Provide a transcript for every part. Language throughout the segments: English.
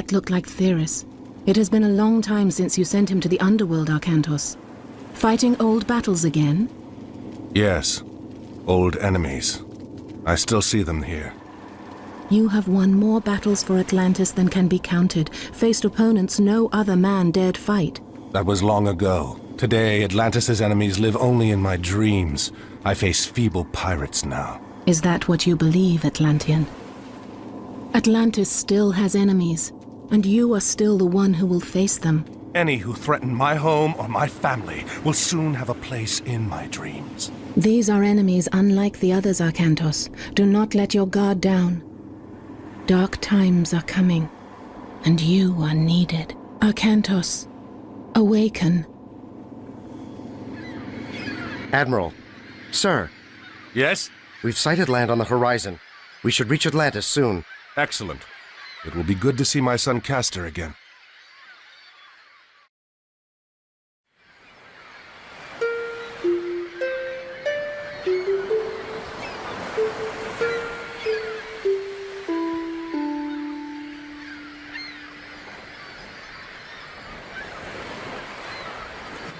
That looked like Theris. It has been a long time since you sent him to the underworld, Arcantos. Fighting old battles again? Yes. Old enemies. I still see them here. You have won more battles for Atlantis than can be counted, faced opponents no other man dared fight. That was long ago. Today, Atlantis' enemies live only in my dreams. I face feeble pirates now. Is that what you believe, Atlantean? Atlantis still has enemies, and you are still the one who will face them. Any who threaten my home or my family will soon have a place in my dreams. These are enemies unlike the others, Arcantos. Do not let your guard down. Dark times are coming, and you are needed. Arcantos, awaken. Admiral. Sir. Yes? We've sighted land on the horizon. We should reach Atlantis soon. Excellent. It will be good to see my son Castor again.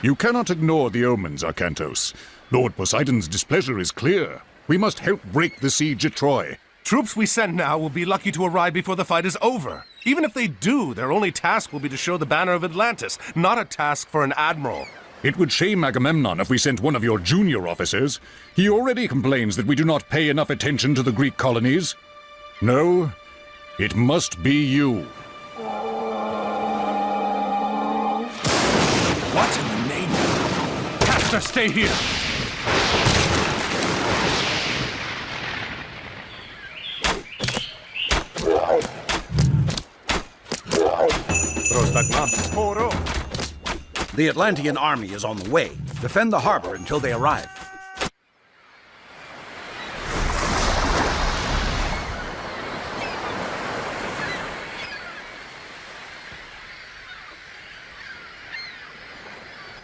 You cannot ignore the omens, Arcantos. Lord Poseidon's displeasure is clear. We must help break the siege at Troy. Troops we send now will be lucky to arrive before the fight is over. Even if they do, their only task will be to show the banner of Atlantis, not a task for an admiral. It would shame Agamemnon if we sent one of your junior officers. He already complains that we do not pay enough attention to the Greek colonies. No, it must be you. What in the name of... Castor, stay here! The Atlantean army is on the way. Defend the harbor until they arrive.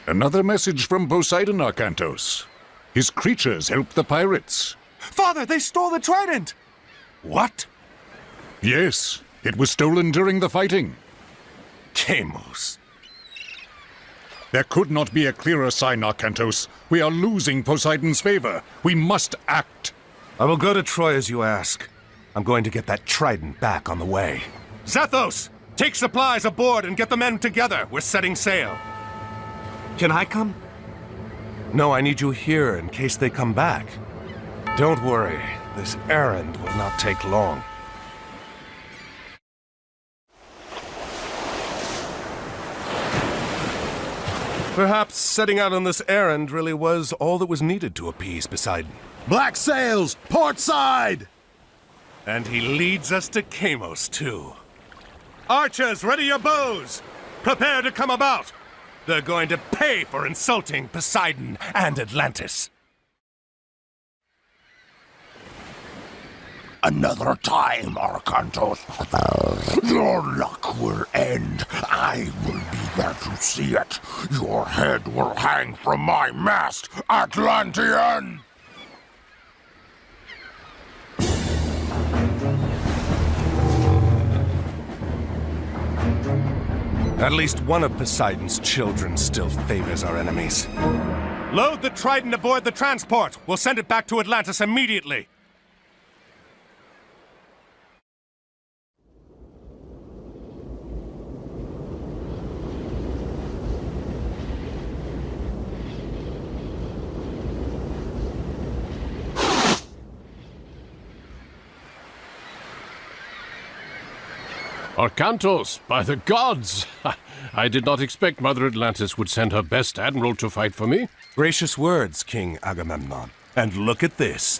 Another message from Poseidon, Arcantos. His creatures help the pirates. Father, they stole the trident! What? Yes, it was stolen during the fighting. Deimos. There could not be a clearer sign, Arcantos. We are losing Poseidon's favor. We must act. I will go to Troy as you ask. I'm going to get that trident back on the way. Zethos! Take supplies aboard and get the men together. We're setting sail. Can I come? No, I need you here in case they come back. Don't worry. This errand will not take long. Perhaps setting out on this errand really was all that was needed to appease Poseidon. Black sails! Port side! And he leads us to Deimos, too. Archers, ready your bows! Prepare to come about! They're going to pay for insulting Poseidon and Atlantis. Another time, Arcantos. Your luck will end. I will be there to see it. Your head will hang from my mast, Atlantean! At least one of Poseidon's children still favors our enemies. Load the trident aboard the transport. We'll send it back to Atlantis immediately. Arcantos, by the gods! I did not expect Mother Atlantis would send her best admiral to fight for me. Gracious words, King Agamemnon. And look at this.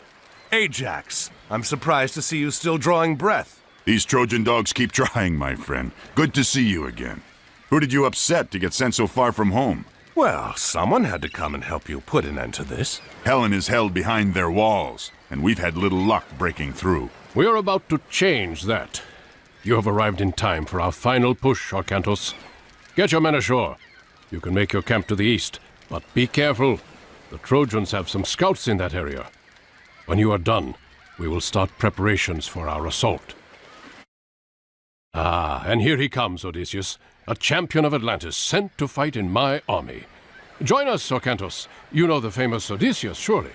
Ajax, I'm surprised to see you still drawing breath. These Trojan dogs keep trying, my friend. Good to see you again. Who did you upset to get sent so far from home? Well, someone had to come and help you put an end to this. Helen is held behind their walls, and we've had little luck breaking through. We are about to change that. You have arrived in time for our final push, Arcantos. Get your men ashore. You can make your camp to the east, but be careful. The Trojans have some scouts in that area. When you are done, we will start preparations for our assault. Ah, and here he comes, Odysseus, a champion of Atlantis, sent to fight in my army. Join us, Orcantos. You know the famous Odysseus, surely.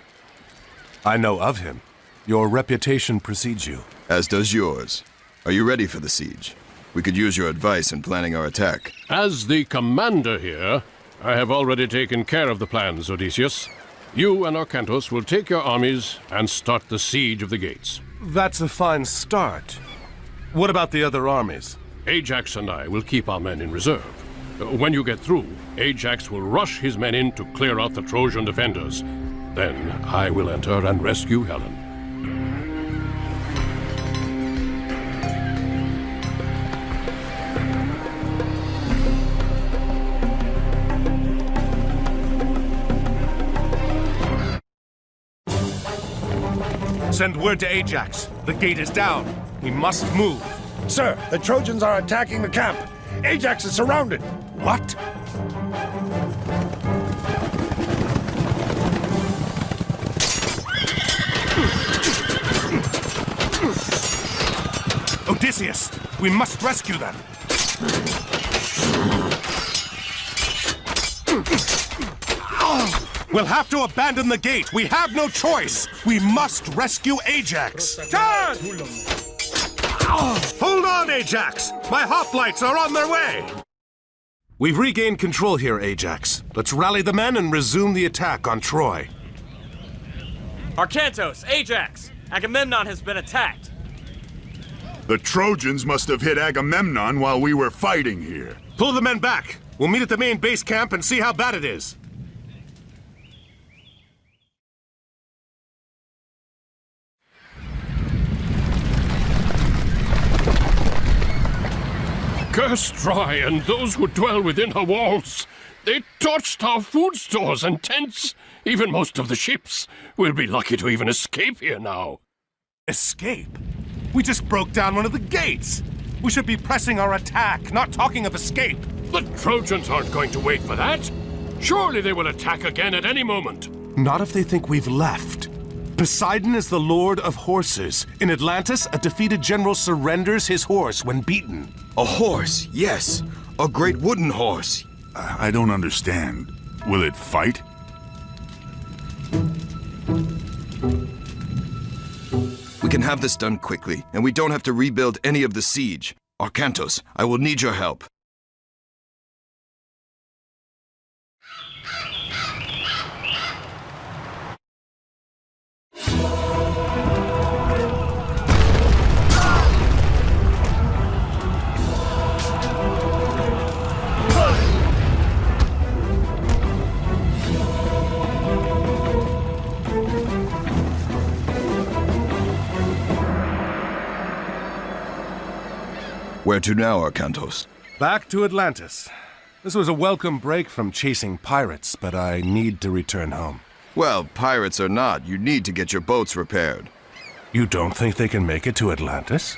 I know of him. Your reputation precedes you. As does yours. Are you ready for the siege? We could use your advice in planning our attack. As the commander here, I have already taken care of the plans, Odysseus. You and Orcantos will take your armies and start the siege of the gates. That's a fine start. What about the other armies? Ajax and I will keep our men in reserve. When you get through, Ajax will rush his men in to clear out the Trojan defenders. Then I will enter and rescue Helen. Send word to Ajax. The gate is down. He must move. Sir, the Trojans are attacking the camp. Ajax is surrounded. What? Odysseus, we must rescue them. We'll have to abandon the gate. We have no choice. We must rescue Ajax. Turn! Hold on, Ajax! My hoplites are on their way! We've regained control here, Ajax. Let's rally the men and resume the attack on Troy. Arcantos, Ajax! Agamemnon has been attacked. The Trojans must have hit Agamemnon while we were fighting here. Pull the men back. We'll meet at the main base camp and see how bad it is. Curse Troy and those who dwell within her walls. They torched our food stores and tents. Even most of the ships. We'll be lucky to even escape here now. Escape? We just broke down one of the gates. We should be pressing our attack, not talking of escape. The Trojans aren't going to wait for that. Surely they will attack again at any moment. Not if they think we've left. Poseidon is the lord of horses. In Atlantis, a defeated general surrenders his horse when beaten. A horse, yes. A great wooden horse. I don't understand. Will it fight? We can have this done quickly, and we don't have to rebuild any of the siege. Arcantos, I will need your help. Where to now, Arcantos? Back to Atlantis. This was a welcome break from chasing pirates, but I need to return home. Well, pirates or not, you need to get your boats repaired. You don't think they can make it to Atlantis?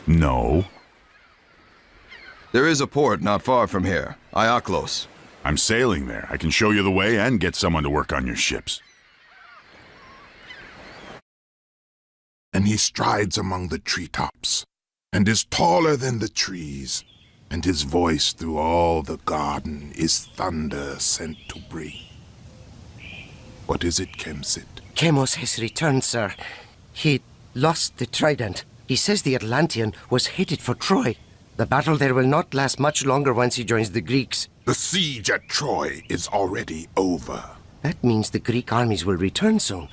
No. There is a port not far from here, Iaklos. I'm sailing there. I can show you the way and get someone to work on your ships. And he strides among the treetops, and is taller than the trees, and his voice through all the garden is thunder sent to bring. What is it, Kemsit? Chemos has returned, sir. He lost the trident. He says the Atlantean was headed for Troy. The battle there will not last much longer once he joins the Greeks. The siege at Troy is already over. That means the Greek armies will return soon,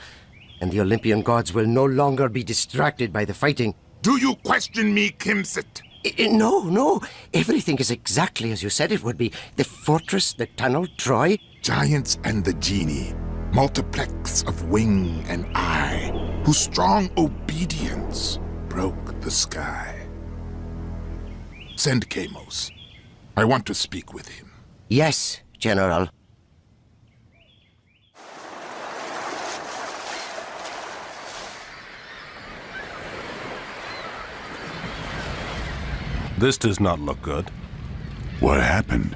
and the Olympian gods will no longer be distracted by the fighting. Do you question me, Kemsit? No. Everything is exactly as you said it would be. The fortress, the tunnel, Troy. Giants and the genie, multiplex of wing and eye, whose strong obedience broke the sky. Send Chemos. I want to speak with him. Yes, General. This does not look good. What happened?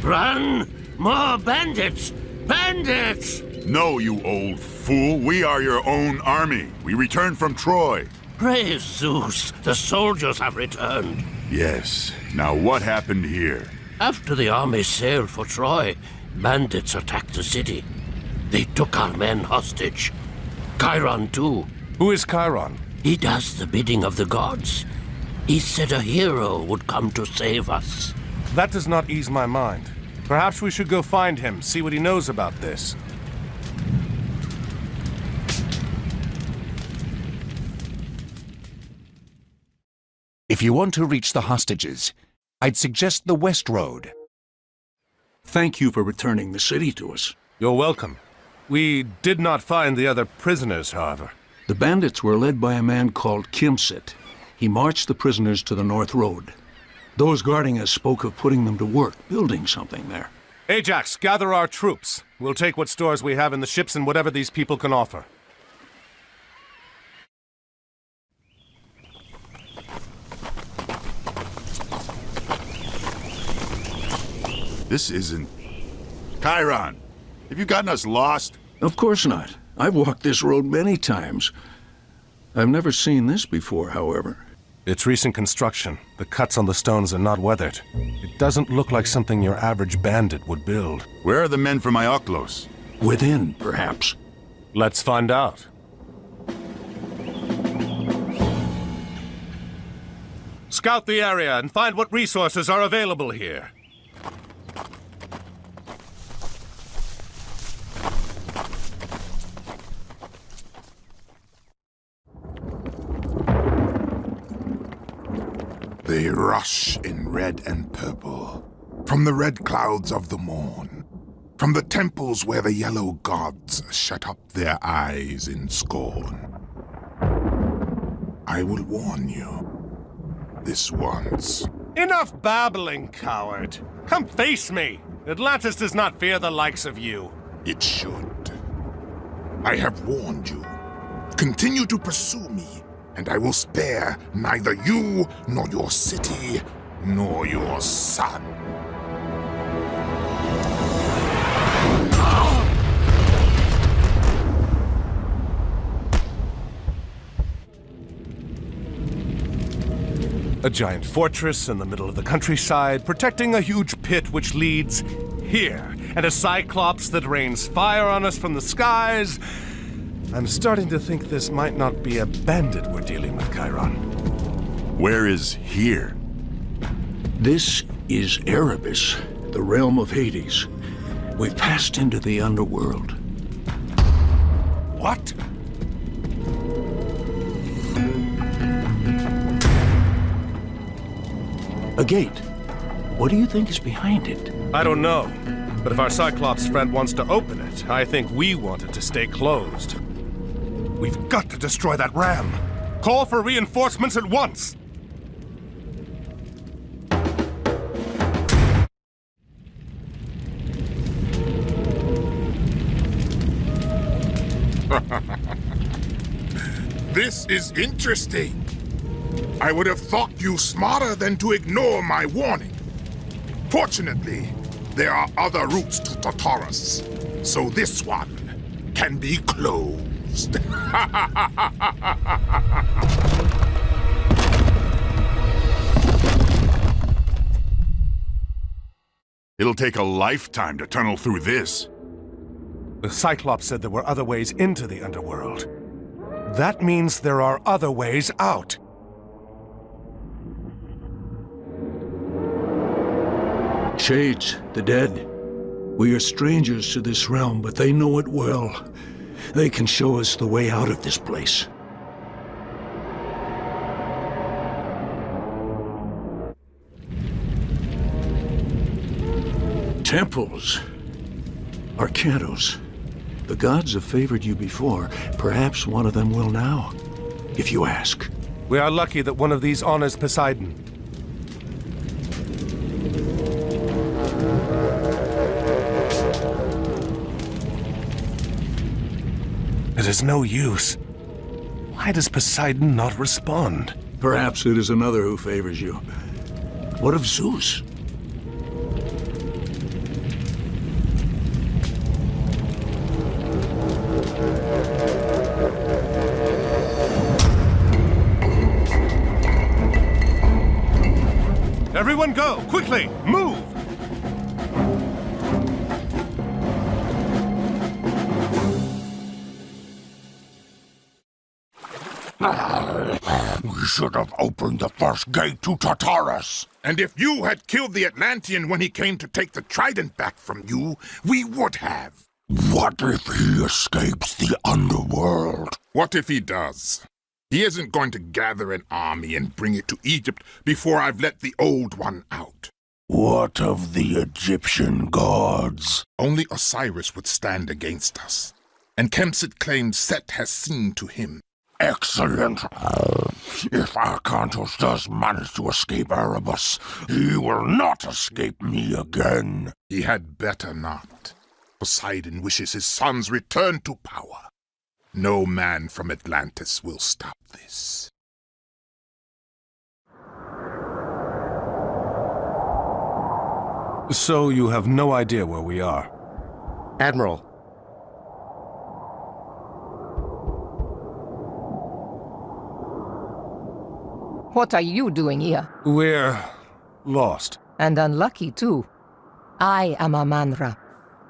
Run! More bandits! Bandits! No, you old fool. We are your own army. We returned from Troy. Praise Zeus, the soldiers have returned. Yes. Now what happened here? After the army sailed for Troy, bandits attacked the city. They took our men hostage. Chiron, too. Who is Chiron? He does the bidding of the gods. He said a hero would come to save us. That does not ease my mind. Perhaps we should go find him, see what he knows about this. If you want to reach the hostages, I'd suggest the West Road. Thank you for returning the city to us. You're welcome. We did not find the other prisoners, however. The bandits were led by a man called Kimsit. He marched the prisoners to the North Road. Those guarding us spoke of putting them to work, building something there. Ajax, gather our troops. We'll take what stores we have in the ships and whatever these people can offer. This isn't... Chiron, have you gotten us lost? Of course not. I've walked this road many times. I've never seen this before, however. It's recent construction. The cuts on the stones are not weathered. It doesn't look like something your average bandit would build. Where are the men from Ioklos? Within, perhaps. Let's find out. Scout the area and find what resources are available here. They rush in red and purple, from the red clouds of the morn, from the temples where the yellow gods shut up their eyes in scorn. I will warn you, this once. Enough babbling, coward. Come face me. Atlantis does not fear the likes of you. It should. I have warned you. Continue to pursue me, and I will spare neither you, nor your city, nor your son. A giant fortress in the middle of the countryside, protecting a huge pit which leads here, and a cyclops that rains fire on us from the skies. I'm starting to think this might not be a bandit we're dealing with, Chiron. Where is here? This is Erebus, the realm of Hades. We've passed into the underworld. What? A gate. What do you think is behind it? I don't know. But if our Cyclops friend wants to open it, I think we want it to stay closed. We've got to destroy that ram. Call for reinforcements at once. This is interesting. I would have thought you smarter than to ignore my warning. Fortunately, there are other routes to Tartarus, so this one can be closed. It'll take a lifetime to tunnel through this. The Cyclops said there were other ways into the underworld. That means there are other ways out. Shades, the dead. We are strangers to this realm, but they know it well. They can show us the way out of this place. Temples. Arcantos. The gods have favored you before. Perhaps one of them will now, if you ask. We are lucky that one of these honors Poseidon. It is no use. Why does Poseidon not respond? Perhaps it is another who favors you. What of Zeus? Everyone go! Quickly! Move! We should have opened the first gate to Tartarus. And if you had killed the Atlantean when he came to take the trident back from you, we would have. What if he escapes the underworld? What if he does? He isn't going to gather an army and bring it to Egypt before I've let the old one out. What of the Egyptian gods? Only Osiris would stand against us. And Kemsit claims Set has seen to him. Excellent. If Arkantos does manage to escape Erebus, he will not escape me again. He had better not. Poseidon wishes his sons return to power. No man from Atlantis will stop this. So you have no idea where we are? Admiral, What are you doing here? We're lost. And unlucky, too. I am Amanra.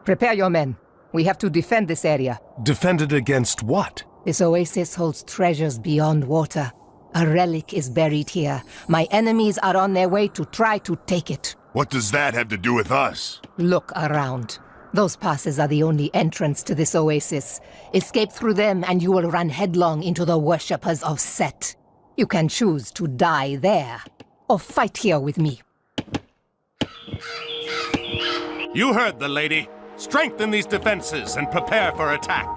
Prepare your men. We have to defend this area. Defend it against what? This oasis holds treasures beyond water. A relic is buried here. My enemies are on their way to try to take it. What does that have to do with us? Look around. Those passes are the only entrance to this oasis. Escape through them and you will run headlong into the worshippers of Set. You can choose to die there, or fight here with me. You heard the lady. Strengthen these defenses and prepare for attack.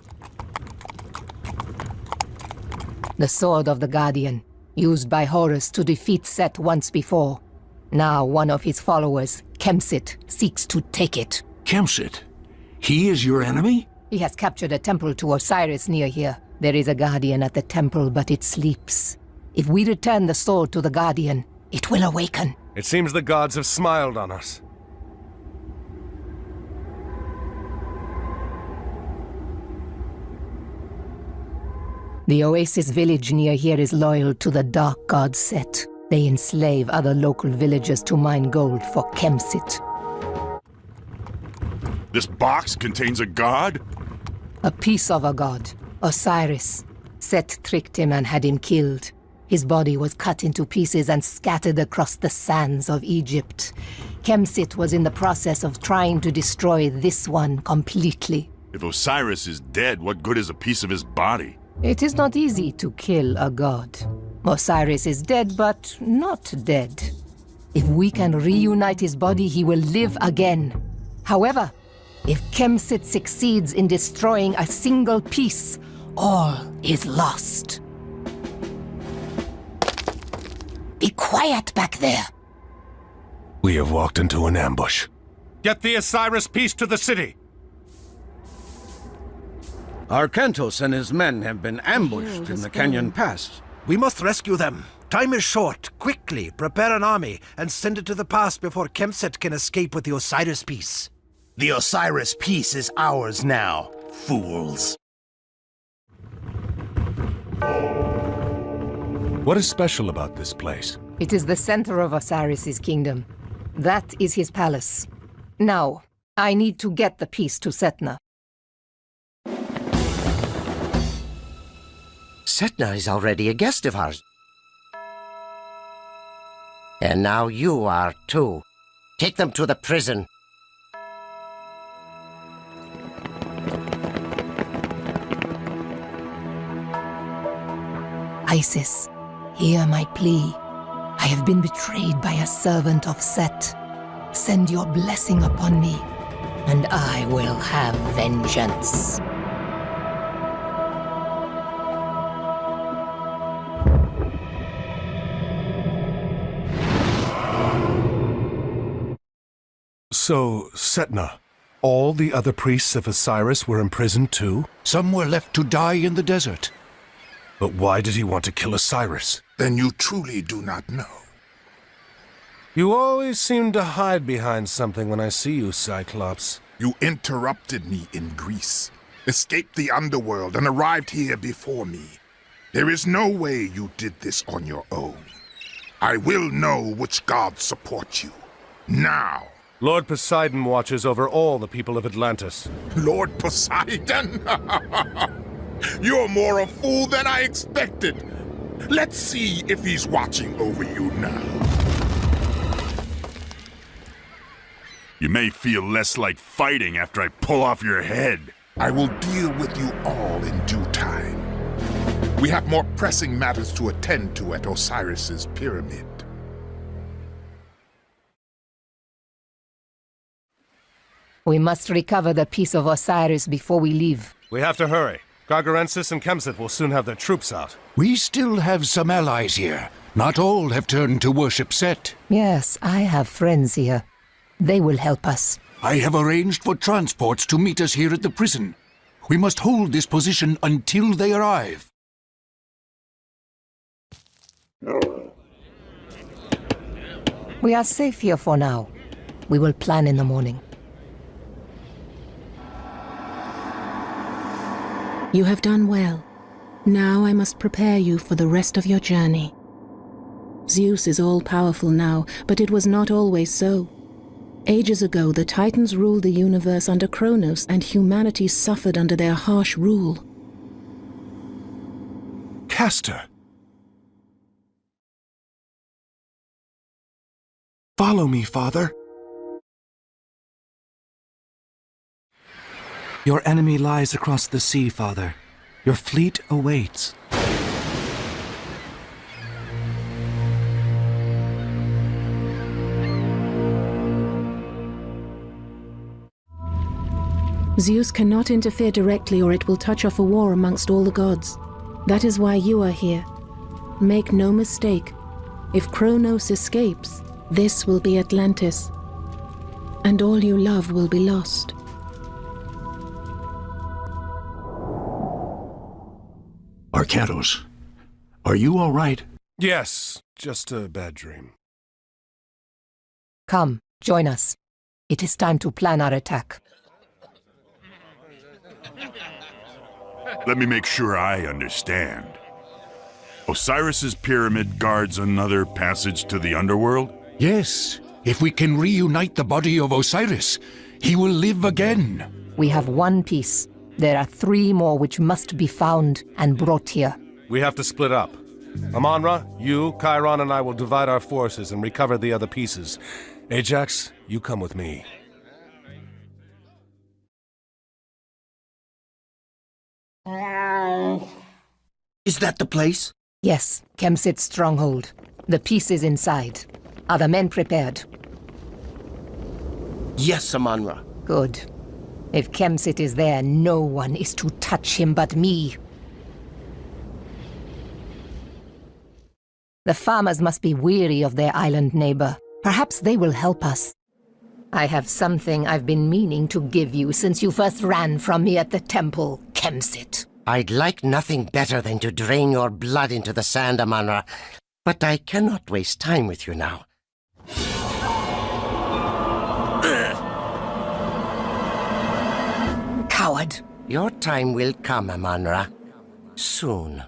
The Sword of the Guardian, used by Horus to defeat Set once before. Now one of his followers, Kemsit, seeks to take it. Kemsit? He is your enemy? He has captured a temple to Osiris near here. There is a Guardian at the temple, but it sleeps. If we return the sword to the Guardian, it will awaken. It seems the gods have smiled on us. The Oasis village near here is loyal to the dark god Set. They enslave other local villagers to mine gold for Kemsit. This box contains a god? A piece of a god, Osiris. Set tricked him and had him killed. His body was cut into pieces and scattered across the sands of Egypt. Kemsit was in the process of trying to destroy this one completely. If Osiris is dead, what good is a piece of his body? It is not easy to kill a god. Osiris is dead, but not dead. If we can reunite his body, he will live again. However, if Kemsit succeeds in destroying a single piece, all is lost. Be quiet back there. We have walked into an ambush. Get the Osiris piece to the city. Arkantos and his men have been ambushed in the canyon pass. We must rescue them. Time is short. Quickly, prepare an army and send it to the pass before Kemsit can escape with the Osiris piece. The Osiris piece is ours now, fools. What is special about this place? It is the center of Osiris's kingdom. That is his palace. Now, I need to get the piece to Setna. Setna is already a guest of ours. And now you are too. Take them to the prison. Isis, hear my plea. I have been betrayed by a servant of Set. Send your blessing upon me, and I will have vengeance. So, Setna, all the other priests of Osiris were imprisoned too? Some were left to die in the desert. But why did he want to kill Osiris? Then you truly do not know. You always seem to hide behind something when I see you, Cyclops. You interrupted me in Greece, escaped the underworld, and arrived here before me. There is no way you did this on your own. I will know which gods support you. Now. Lord Poseidon watches over all the people of Atlantis. Lord Poseidon? You're more a fool than I expected. Let's see if he's watching over you now. You may feel less like fighting after I pull off your head. I will deal with you all in due time. We have more pressing matters to attend to at Osiris's pyramid. We must recover the piece of Osiris before we leave. We have to hurry. Gargarensis and Kemsit will soon have their troops out. We still have some allies here. Not all have turned to worship Set. Yes, I have friends here. They will help us. I have arranged for transports to meet us here at the prison. We must hold this position until they arrive. We are safe here for now. We will plan in the morning. You have done well. Now I must prepare you for the rest of your journey. Zeus is all-powerful now, but it was not always so. Ages ago, the Titans ruled the universe under Kronos, and humanity suffered under their harsh rule. Castor! Follow me, Father. Your enemy lies across the sea, Father. Your fleet awaits. Zeus cannot interfere directly, or it will touch off a war amongst all the gods. That is why you are here. Make no mistake. If Kronos escapes, this will be Atlantis. And all you love will be lost. Arkantos, are you all right? Yes, just a bad dream. Come, join us. It is time to plan our attack. Let me make sure I understand. Osiris's pyramid guards another passage to the underworld? Yes. If we can reunite the body of Osiris, he will live again. We have one piece. There are 3 more which must be found and brought here. We have to split up. Amonra, you, Chiron, and I will divide our forces and recover the other pieces. Ajax, you come with me. Is that the place? Yes, Kemsit's stronghold. The piece is inside. Are the men prepared? Yes, Amonra. Good. If Kemsit is there, no one is to touch him but me. The farmers must be weary of their island neighbor. Perhaps they will help us. I have something I've been meaning to give you since you first ran from me at the temple, Kemsit. I'd like nothing better than to drain your blood into the sand, Amonra. But I cannot waste time with you now. Coward! Your time will come, Amonra. Soon.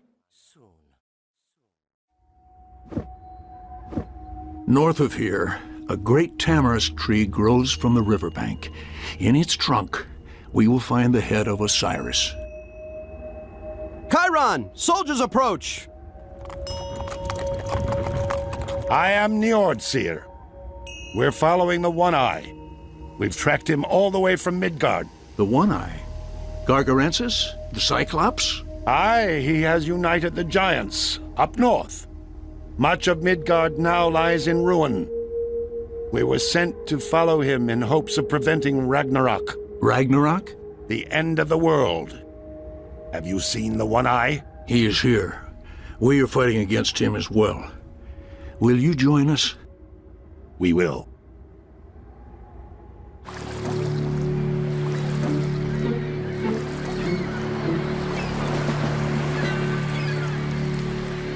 North of here, a great tamarisk tree grows from the riverbank. In its trunk, we will find the head of Osiris. Chiron! Soldiers approach! I am Njordseer. We're following the One-Eye. We've tracked him all the way from Midgard. The One-Eye? Gargarensis? The Cyclops? Aye, he has united the giants, up north. Much of Midgard now lies in ruin. We were sent to follow him in hopes of preventing Ragnarok. Ragnarok? The end of the world. Have you seen the One-Eye? He is here. We are fighting against him as well. Will you join us? We will.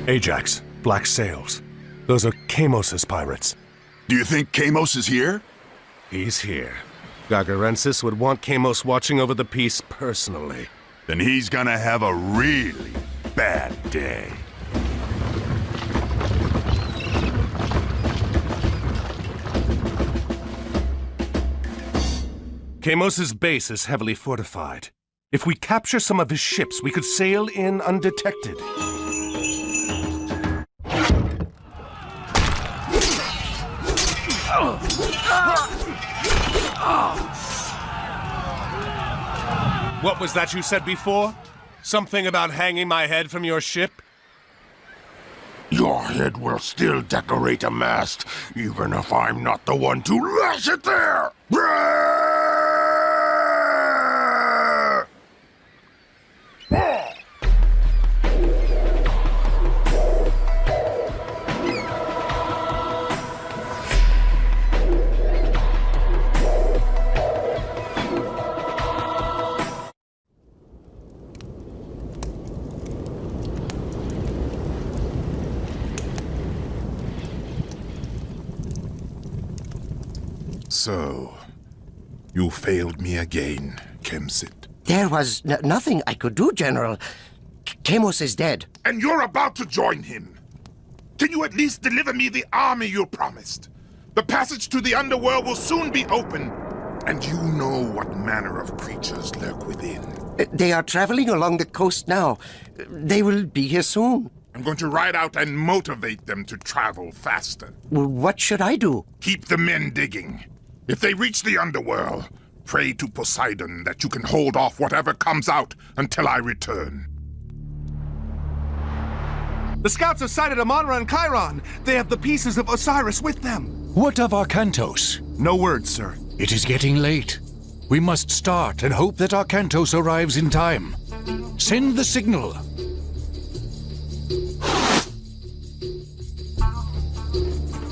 Ajax, black sails. Those are Kamos's pirates. Do you think Kamos is here? He's here. Gargarensis would want Kamos watching over the piece personally. Then he's gonna have a really bad day. Kamos's base is heavily fortified. If we capture some of his ships, we could sail in undetected. What was that you said before? Something about hanging my head from your ship? Your head will still decorate a mast, even if I'm not the one to lash it there! So, you failed me again, Kemsit. There was nothing I could do, General. Kamos is dead. And you're about to join him. Can you at least deliver me the army you promised? The passage to the underworld will soon be open, and you know what manner of creatures lurk within. They are traveling along the coast now. They will be here soon. I'm going to ride out and motivate them to travel faster. What should I do? Keep the men digging. If they reach the underworld, pray to Poseidon that you can hold off whatever comes out until I return. The scouts have sighted Amon-Ra and Chiron. They have the pieces of Osiris with them. What of Arkantos? No word, sir. It is getting late. We must start and hope that Arkantos arrives in time. Send the signal.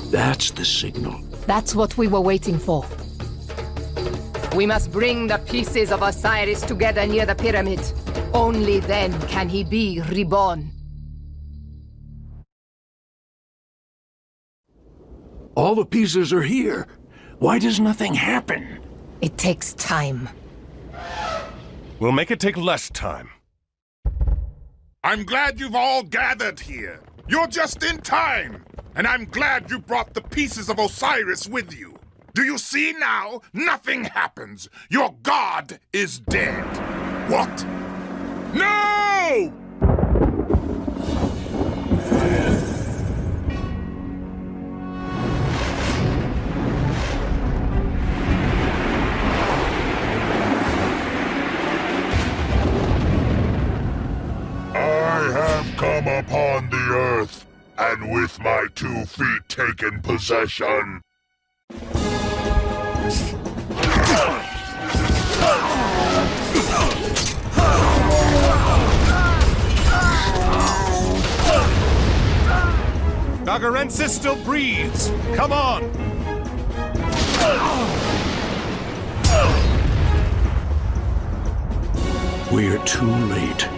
That's the signal. That's what we were waiting for. We must bring the pieces of Osiris together near the pyramid. Only then can he be reborn. All the pieces are here. Why does nothing happen? It takes time. We'll make it take less time. I'm glad you've all gathered here. You're just in time. And I'm glad you brought the pieces of Osiris with you. Do you see now? Nothing happens. Your god is dead. What? No! I have come upon the earth, and with my 2 feet taken possession. Gagarensis still breathes. Come on! We're too late.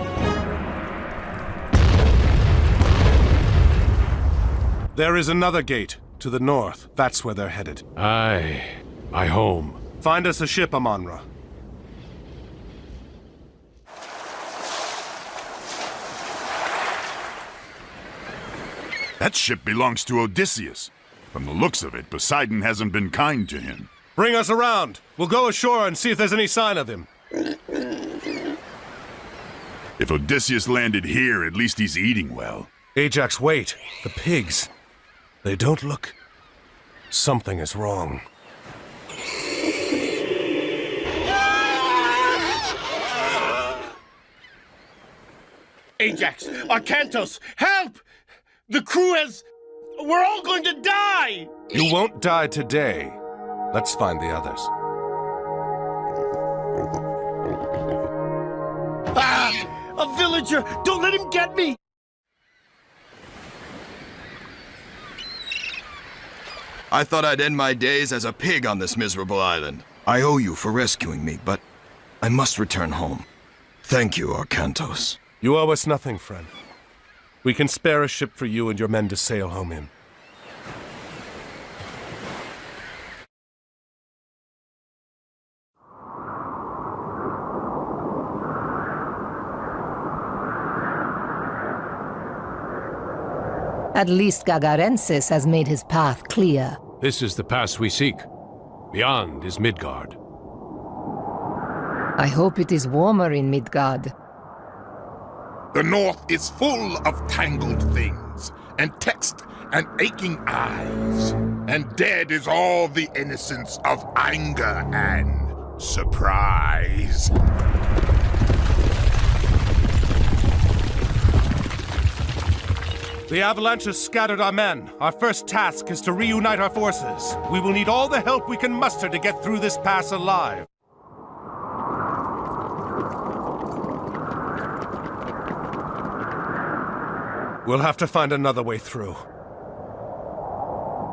There is another gate to the north. That's where they're headed. Aye, my home. Find us a ship, Amon-Ra. That ship belongs to Odysseus. From the looks of it, Poseidon hasn't been kind to him. Bring us around. We'll go ashore and see if there's any sign of him. If Odysseus landed here, at least he's eating well. Ajax, wait. The pigs. They don't look... Something is wrong. Ajax! Arkantos! Help! The crew has... We're all going to die! You won't die today. Let's find the others. Ah! A villager! Don't let him get me! I thought I'd end my days as a pig on this miserable island. I owe you for rescuing me, but I must return home. Thank you, Arkantos. You owe us nothing, friend. We can spare a ship for you and your men to sail home in. At least Gagarensis has made his path clear. This is the pass we seek. Beyond is Midgard. I hope it is warmer in Midgard. The north is full of tangled things, and text and aching eyes, and dead is all the innocence of anger and surprise. The avalanche has scattered our men. Our first task is to reunite our forces. We will need all the help we can muster to get through this pass alive. We'll have to find another way through.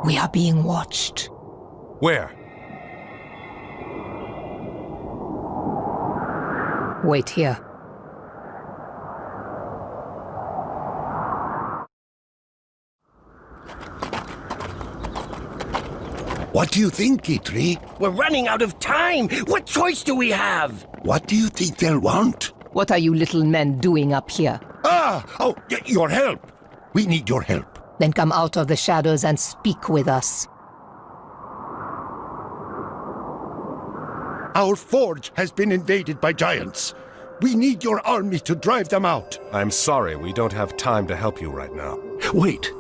We are being watched. Where? Wait here. What do you think, Itri? We're running out of time. What choice do we have? What do you think they'll want? What are you little men doing up here? Your help. We need your help. Then come out of the shadows and speak with us. Our forge has been invaded by giants. We need your army to drive them out. I'm sorry, we don't have time to help you right now. Wait.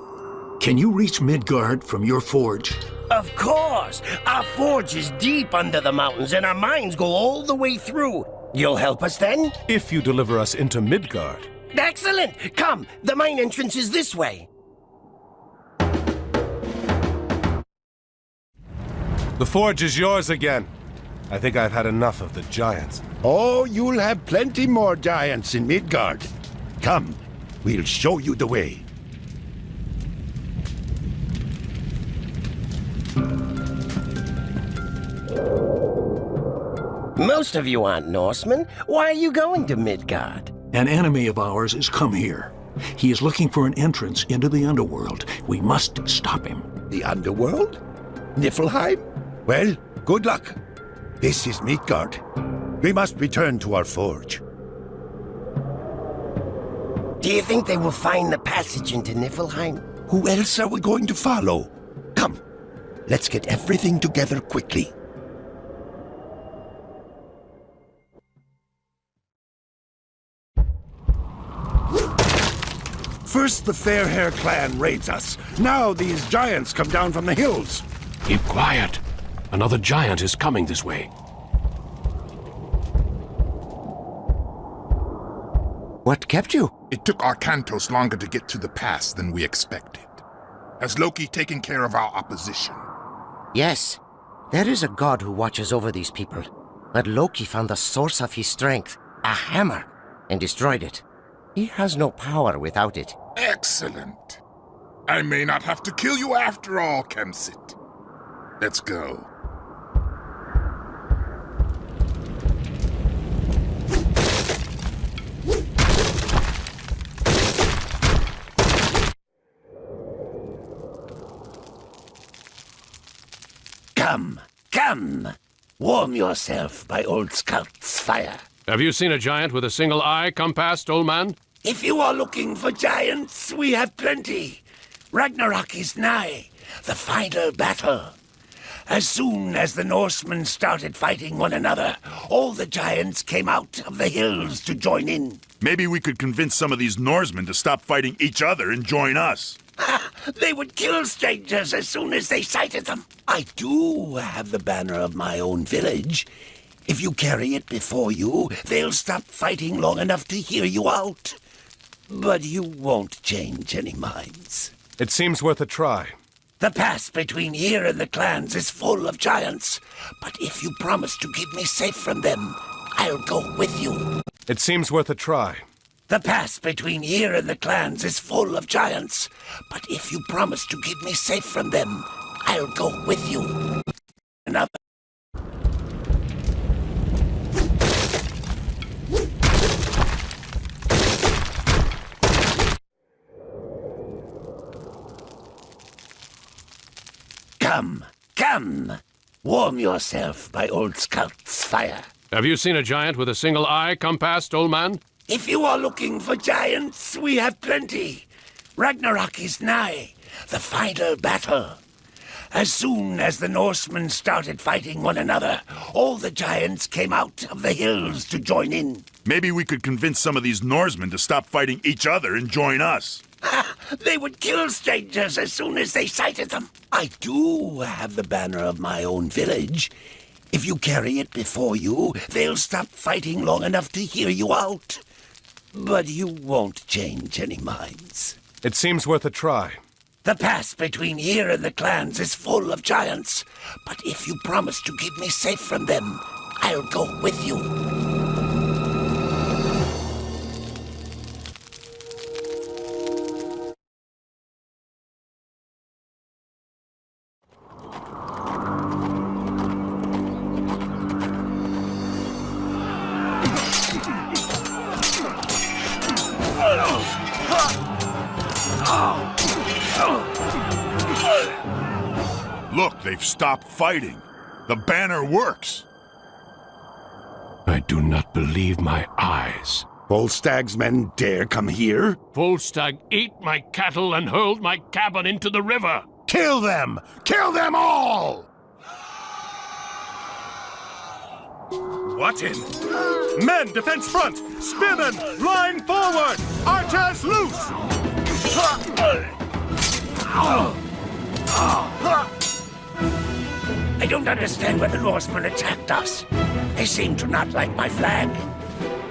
Can you reach Midgard from your forge? Of course! Our forge is deep under the mountains, and our mines go all the way through. You'll help us then? If you deliver us into Midgard. Excellent! Come, the mine entrance is this way. The forge is yours again. I think I've had enough of the giants. Oh, you'll have plenty more giants in Midgard. Come, we'll show you the way. Most of you aren't Norsemen. Why are you going to Midgard? An enemy of ours has come here. He is looking for an entrance into the underworld. We must stop him. The underworld? Niflheim? Well, good luck. This is Midgard. We must return to our forge. Do you think they will find the passage into Niflheim? Who else are we going to follow? Come, let's get everything together quickly. First the Fairhair clan raids us. Now these giants come down from the hills. Keep quiet. Another giant is coming this way. What kept you? It took Arkantos longer to get to the pass than we expected. Has Loki taken care of our opposition? Yes. There is a god who watches over these people. But Loki found the source of his strength, a hammer, and destroyed it. He has no power without it. Excellent. I may not have to kill you after all, Kemsit. Let's go. Come. Warm yourself by old Scout's fire. Have you seen a giant with a single eye come past, old man? If you are looking for giants, we have plenty. Ragnarok is nigh, the final battle. As soon as the Norsemen started fighting one another, all the giants came out of the hills to join in. Maybe we could convince some of these Norsemen to stop fighting each other and join us. They would kill strangers as soon as they sighted them. I do have the banner of my own village. If you carry it before you, they'll stop fighting long enough to hear you out. But you won't change any minds. It seems worth a try. The pass between here and the clans is full of giants. But if you promise to keep me safe from them, I'll go with you. It seems worth a try. The pass between here and the clans is full of giants. But if you promise to keep me safe from them, I'll go with you. Another. Come. Warm yourself by old Scout's fire. Have you seen a giant with a single eye come past, old man? If you are looking for giants, we have plenty. Ragnarok is nigh, the final battle. As soon as the Norsemen started fighting one another, all the giants came out of the hills to join in. Maybe we could convince some of these Norsemen to stop fighting each other and join us. They would kill strangers as soon as they sighted them. I do have the banner of my own village. If you carry it before you, they'll stop fighting long enough to hear you out. But you won't change any minds. It seems worth a try. The pass between here and the clans is full of giants. But if you promise to keep me safe from them, I'll go with you. Look, they've stopped fighting. The banner works. I do not believe my eyes. Volstag's men dare come here? Volstagg ate my cattle and hurled my cabin into the river. Kill them! Kill them all! What in? Men, defense front! Spearmen, line forward! Archers, loose! I don't understand why the Norsemen attacked us. They seem to not like my flag.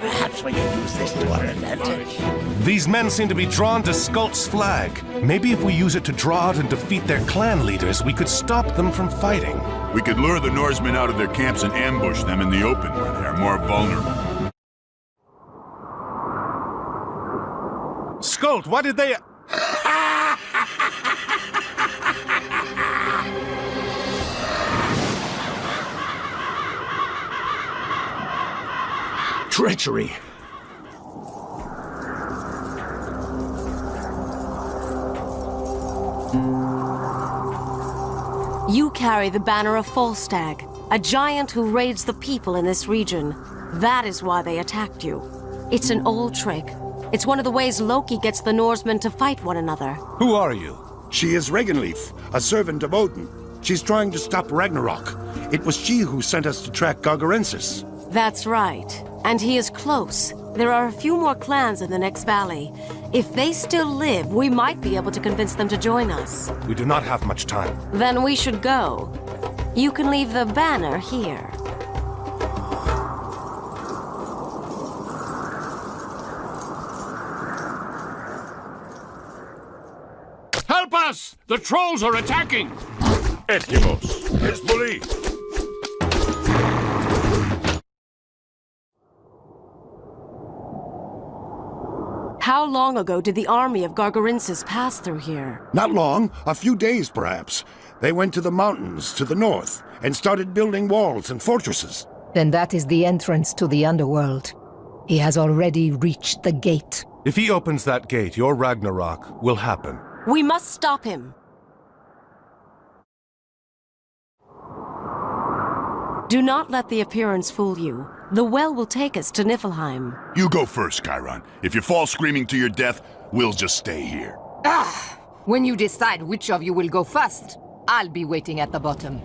Perhaps we can use this to our advantage. These men seem to be drawn to Skult's flag. Maybe if we use it to draw out and defeat their clan leaders, we could stop them from fighting. We could lure the Norsemen out of their camps and ambush them in the open where they are more vulnerable. Skult, why did they... Treachery! You carry the banner of Volstagg, a giant who raids the people in this region. That is why they attacked you. It's an old trick. It's one of the ways Loki gets the Norsemen to fight one another. Who are you? She is Regenleif, a servant of Odin. She's trying to stop Ragnarok. It was she who sent us to track Gargarensis. That's right. And he is close. There are a few more clans in the next valley. If they still live, we might be able to convince them to join us. We do not have much time. Then we should go. You can leave the banner here. Help us! The trolls are attacking! Eskimos, Hezbollah! How long ago did the army of Gargarensis pass through here? Not long, a few days perhaps. They went to the mountains to the north and started building walls and fortresses. Then that is the entrance to the underworld. He has already reached the gate. If he opens that gate, your Ragnarok will happen. We must stop him. Do not let the appearance fool you. The well will take us to Niflheim. You go first, Chiron. If you fall screaming to your death, we'll just stay here. When you decide which of you will go first, I'll be waiting at the bottom.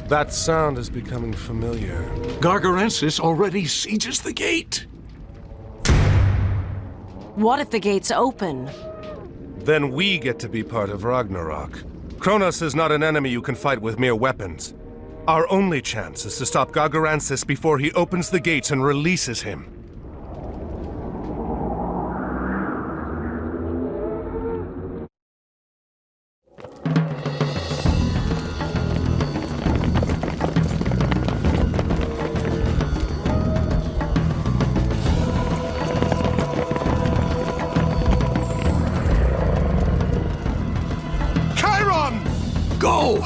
That sound is becoming familiar. Gargarensis already sieges the gate. What if the gates open? Then we get to be part of Ragnarok. Kronos is not an enemy you can fight with mere weapons. Our only chance is to stop Gargarensis before he opens the gates and releases him. Go!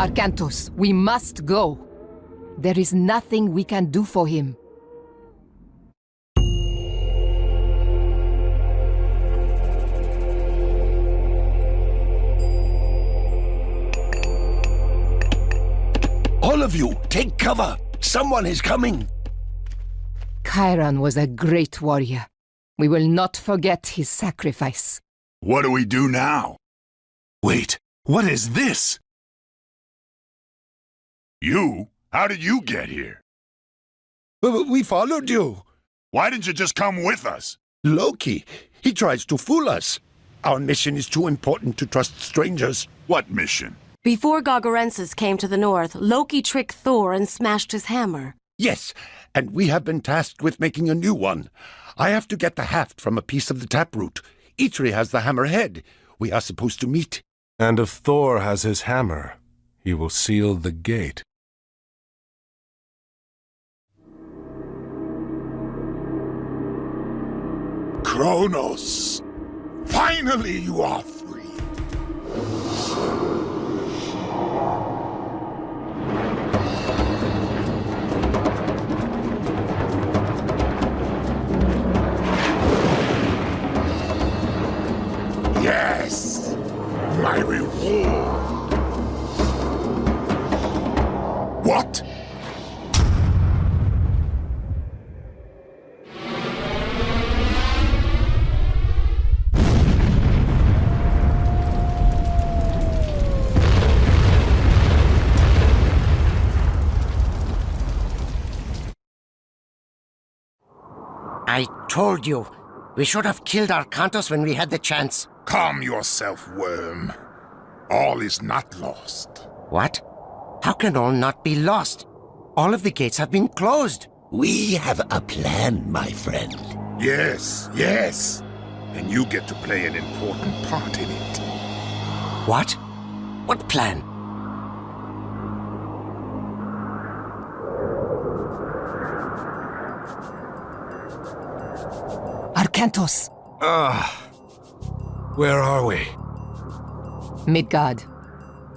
Arcantos, we must go. There is nothing we can do for him. All of you, take cover! Someone is coming! Chiron was a great warrior. We will not forget his sacrifice. What do we do now? Wait, what is this? You? How did you get here? We followed you. Why didn't you just come with us? Loki, he tries to fool us. Our mission is too important to trust strangers. What mission? Before Gargarensis came to the north, Loki tricked Thor and smashed his hammer. Yes, and we have been tasked with making a new one. I have to get the haft from a piece of the taproot. Eitri has the hammer head. We are supposed to meet. And if Thor has his hammer, he will seal the gate. Kronos! Finally you are free! Yes! My reward! What? I told you. We should have killed Arcantos when we had the chance. Calm yourself, worm. All is not lost. What? How can all not be lost? All of the gates have been closed. We have a plan, my friend. Yes, yes. And you get to play an important part in it. What? What plan? Arcantos! Where are we? Midgard.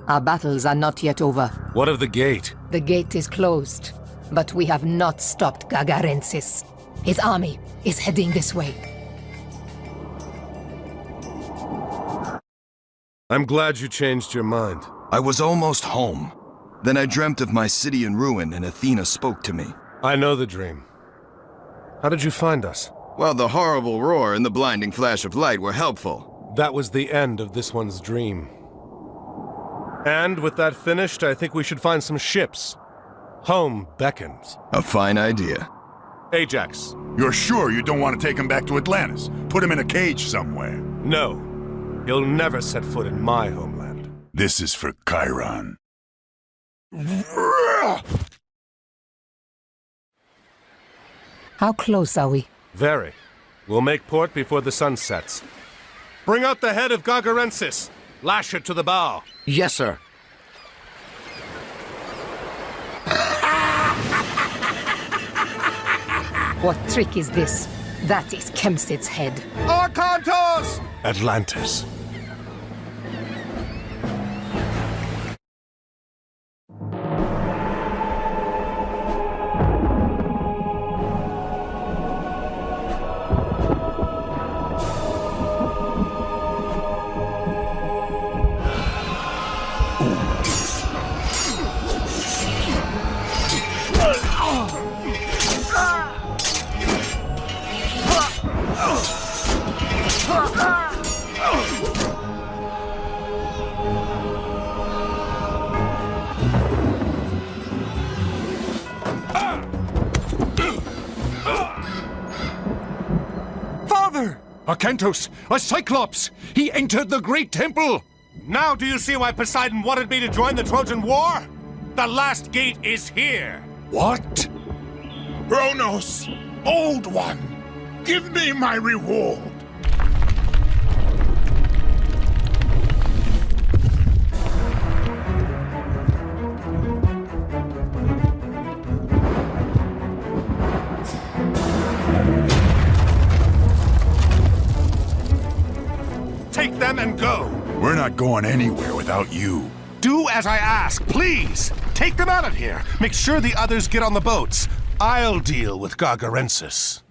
Our battles are not yet over. What of the gate? The gate is closed, but we have not stopped Gargarensis. His army is heading this way. I'm glad you changed your mind. I was almost home. Then I dreamt of my city in ruin and Athena spoke to me. I know the dream. How did you find us? Well, the horrible roar and the blinding flash of light were helpful. That was the end of this one's dream. And with that finished, I think we should find some ships. Home beckons. A fine idea. Ajax. You're sure you don't want to take him back to Atlantis? Put him in a cage somewhere? No. He'll never set foot in my homeland. This is for Chiron. How close are we? Very. We'll make port before the sun sets. Bring out the head of Gargarensis. Lash it to the bow. Yes, sir. What trick is this? That is Kemsid's head. Arcantos! Atlantis. Arcantos, a Cyclops! He entered the great temple! Now do you see why Poseidon wanted me to join the Trojan War? The last gate is here! What? Kronos, Old One, give me my reward! Take them and go! We're not going anywhere without you. Do as I ask, please! Take them out of here! Make sure the others get on the boats. I'll deal with Gargarensis.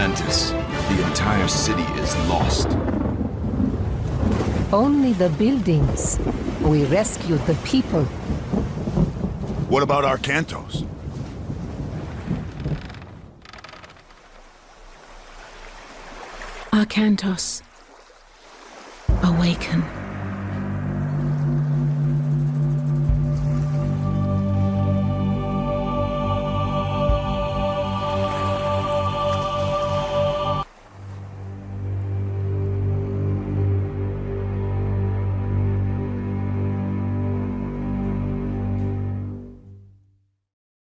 Atlantis. The entire city is lost. Only the buildings. We rescued the people. What about Arcantos? Arcantos, awaken.